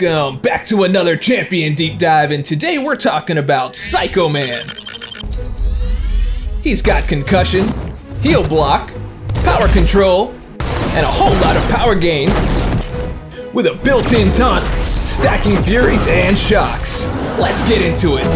Welcome back to another Champion Deep Dive, and today we're talking about Psycho Man. He's got concussion, heal block, power control, and a whole lot of power gain, with a built-in taunt, stacking furies and shocks. Let's get into it.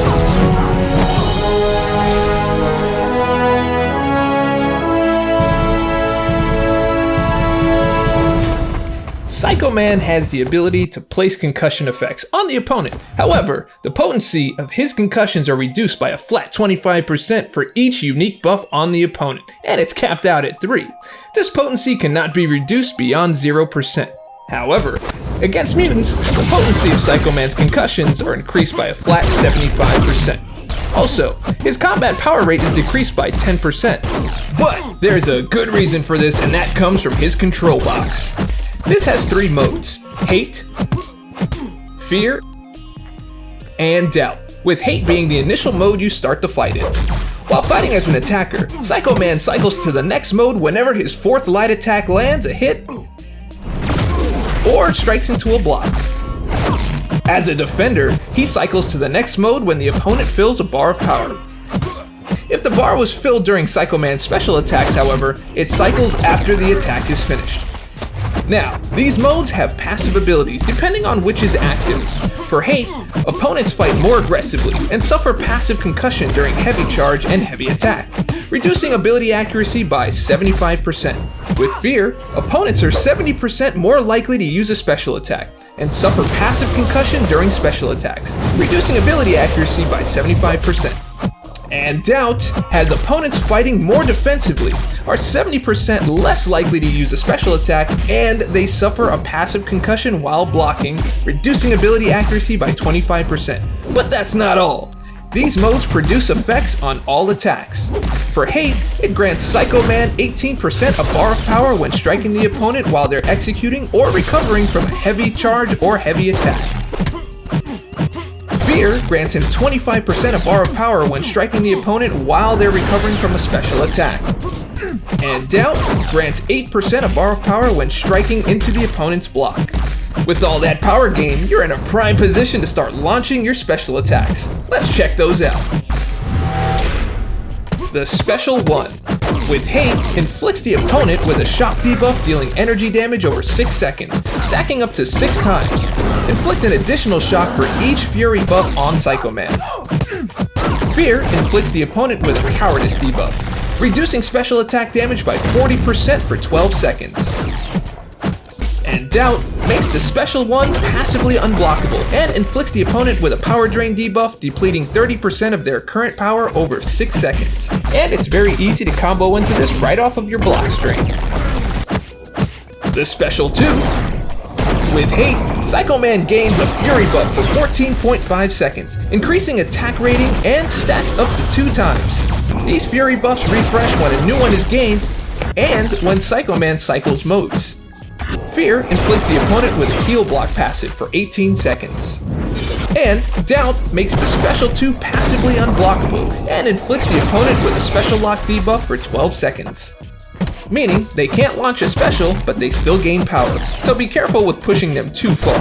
Psycho Man has the ability to place concussion effects on the opponent. However, the potency of his concussions are reduced by a flat 25% for each unique buff on the opponent, and it's capped out at 3. This potency cannot be reduced beyond 0%. However, against mutants, the potency of Psycho Man's concussions are increased by a flat 75%. Also, his combat power rate is decreased by 10%. But there's a good reason for this, and that comes from his control box. This has 3 modes: hate, fear, and doubt, with hate being the initial mode you start the fight in. While fighting as an attacker, Psycho Man cycles to the next mode whenever his 4th light attack lands a hit or strikes into a block. As a defender, he cycles to the next mode when the opponent fills a bar of power. If the bar was filled during Psycho Man's special attacks, however, it cycles after the attack is finished. Now, these modes have passive abilities depending on which is active. For hate, opponents fight more aggressively and suffer passive concussion during heavy charge and heavy attack, reducing ability accuracy by 75%. With fear, opponents are 70% more likely to use a special attack and suffer passive concussion during special attacks, reducing ability accuracy by 75%. And doubt has opponents fighting more defensively, are 70% less likely to use a special attack, and they suffer a passive concussion while blocking, reducing ability accuracy by 25%. But that's not all. These modes produce effects on all attacks. For hate, it grants Psycho Man 18% a bar of power when striking the opponent while they're executing or recovering from a heavy charge or heavy attack. Fear grants him 25% a bar of power when striking the opponent while they're recovering from a special attack. And doubt grants 8% a bar of power when striking into the opponent's block. With all that power gain, you're in a prime position to start launching your special attacks. Let's check those out. The Special 1. With hate, inflicts the opponent with a shock debuff dealing energy damage over 6 seconds, stacking up to 6 times. Inflict an additional shock for each fury buff on Psycho Man. Fear inflicts the opponent with a cowardice debuff, reducing special attack damage by 40% for 12 seconds. And doubt makes the Special 1 passively unblockable and inflicts the opponent with a power drain debuff, depleting 30% of their current power over 6 seconds. And it's very easy to combo into this right off of your block string. The Special 2. With hate, Psycho Man gains a fury buff for 14.5 seconds, increasing attack rating and stacks up to 2 times. These fury buffs refresh when a new one is gained and when Psycho Man cycles modes. Fear inflicts the opponent with a heal block passive for 18 seconds. And doubt makes the Special 2 passively unblockable and inflicts the opponent with a special lock debuff for 12 seconds. Meaning they can't launch a special, but they still gain power, so be careful with pushing them too far.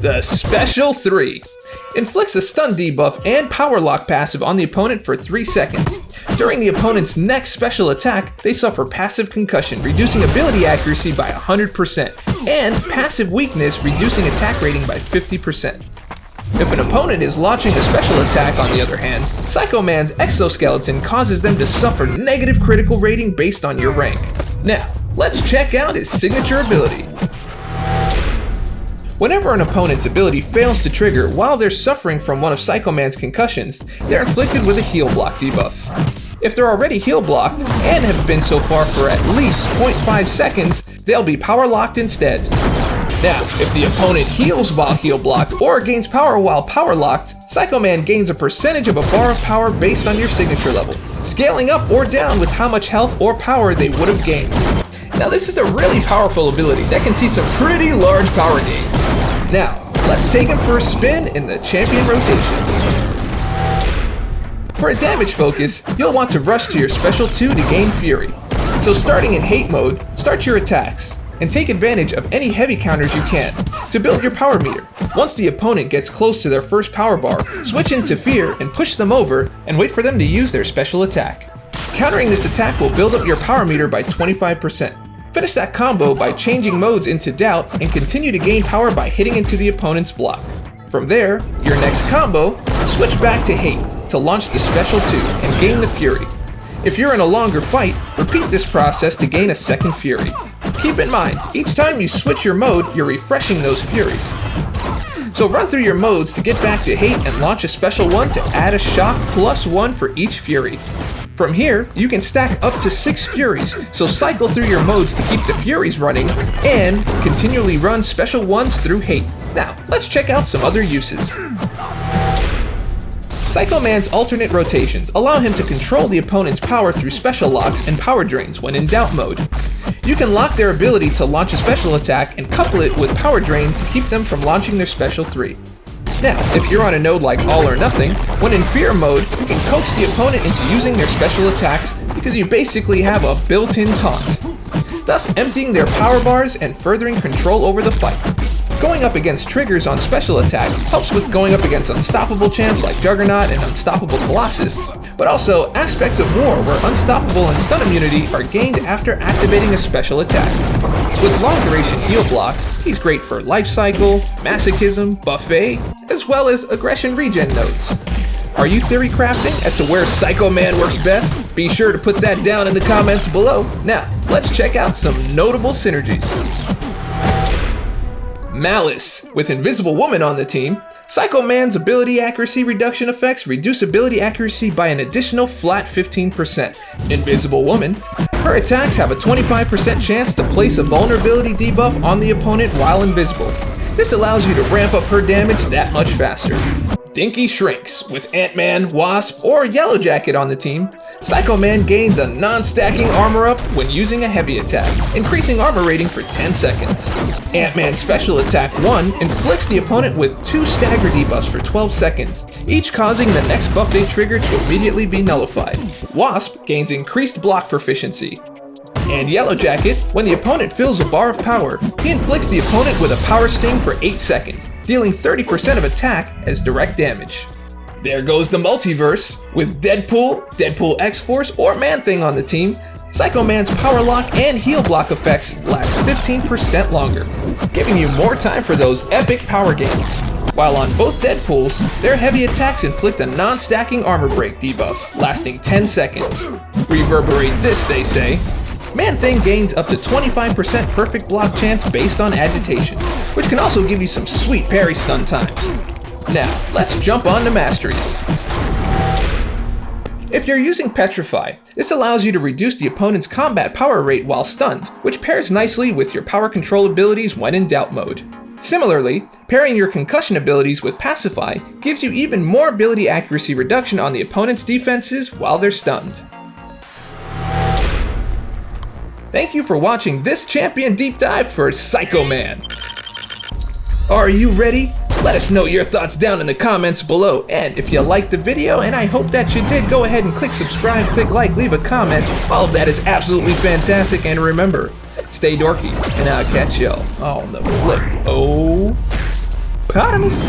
The Special 3. Inflicts a stun debuff and power lock passive on the opponent for 3 seconds. During the opponent's next special attack, they suffer passive concussion, reducing ability accuracy by 100%, and passive weakness, reducing attack rating by 50%. If an opponent is launching a special attack, on the other hand, Psycho Man's exoskeleton causes them to suffer negative critical rating based on your rank. Now, let's check out his signature ability. Whenever an opponent's ability fails to trigger while they're suffering from one of Psycho Man's concussions, they're inflicted with a heal block debuff. If they're already heal blocked, and have been so far for at least 0.5 seconds, they'll be power locked instead. Now, if the opponent heals while heal blocked or gains power while power locked, Psycho Man gains a percentage of a bar of power based on your signature level, scaling up or down with how much health or power they would have gained. Now this is a really powerful ability that can see some pretty large power gains. Now, let's take him for a spin in the champion rotation. For a damage focus, you'll want to rush to your special 2 to gain fury. So starting in hate mode, start your attacks, and take advantage of any heavy counters you can to build your power meter. Once the opponent gets close to their first power bar, switch into fear and push them over and wait for them to use their special attack. Countering this attack will build up your power meter by 25%. Finish that combo by changing modes into doubt and continue to gain power by hitting into the opponent's block. From there, your next combo, switch back to hate to launch the special 2 and gain the fury. If you're in a longer fight, repeat this process to gain a second fury. Keep in mind, each time you switch your mode, you're refreshing those furies. So run through your modes to get back to hate and launch a special 1 to add a shock +1 for each fury. From here, you can stack up to 6 furies, so cycle through your modes to keep the furies running and continually run special 1s through hate. Now, let's check out some other uses. Psycho Man's alternate rotations allow him to control the opponent's power through special locks and power drains when in doubt mode. You can lock their ability to launch a special attack and couple it with power drain to keep them from launching their special 3. Now, if you're on a node like All or Nothing, when in fear mode, you can coax the opponent into using their special attacks because you basically have a built-in taunt, thus emptying their power bars and furthering control over the fight. Going up against triggers on special attack helps with going up against unstoppable champs like Juggernaut and Unstoppable Colossus, but also Aspect of War where unstoppable and stun immunity are gained after activating a special attack. With long duration heal blocks, he's great for Life Cycle, Masochism, Buffet, as well as aggression regen nodes. Are you theory crafting as to where Psycho Man works best? Be sure to put that down in the comments below. Now, let's check out some notable synergies. Malice. With Invisible Woman on the team, Psycho Man's ability accuracy reduction effects reduce ability accuracy by an additional flat 15%. Invisible Woman, her attacks have a 25% chance to place a vulnerability debuff on the opponent while invisible. This allows you to ramp up her damage that much faster. Dinky Shrinks. With Ant-Man, Wasp, or Yellowjacket on the team, Psycho Man gains a non-stacking armor up when using a heavy attack, increasing armor rating for 10 seconds. Ant-Man's special attack 1 inflicts the opponent with 2 stagger debuffs for 12 seconds, each causing the next buff they trigger to immediately be nullified. Wasp gains increased block proficiency. And Yellowjacket, when the opponent fills a bar of power, he inflicts the opponent with a power sting for 8 seconds, dealing 30% of attack as direct damage. There goes the multiverse. With Deadpool, Deadpool X-Force, or Man-Thing on the team, Psycho Man's power lock and heal block effects last 15% longer, giving you more time for those epic power gains. While on both Deadpools, their heavy attacks inflict a non-stacking armor break debuff, lasting 10 seconds. Reverberate this, they say. Man-Thing gains up to 25% perfect block chance based on agitation, which can also give you some sweet parry stun times. Now, let's jump on to masteries. If you're using Petrify, this allows you to reduce the opponent's combat power rate while stunned, which pairs nicely with your power control abilities when in doubt mode. Similarly, pairing your concussion abilities with Pacify gives you even more ability accuracy reduction on the opponent's defenses while they're stunned. Thank you for watching this champion deep dive for Psycho Man. Are you ready? Let us know your thoughts down in the comments below. And if you liked the video, and I hope that you did, go ahead and click subscribe, click like, leave a comment. All of that is absolutely fantastic. And remember, stay dorky, and I'll catch y'all on the flip. Oh, Potamus.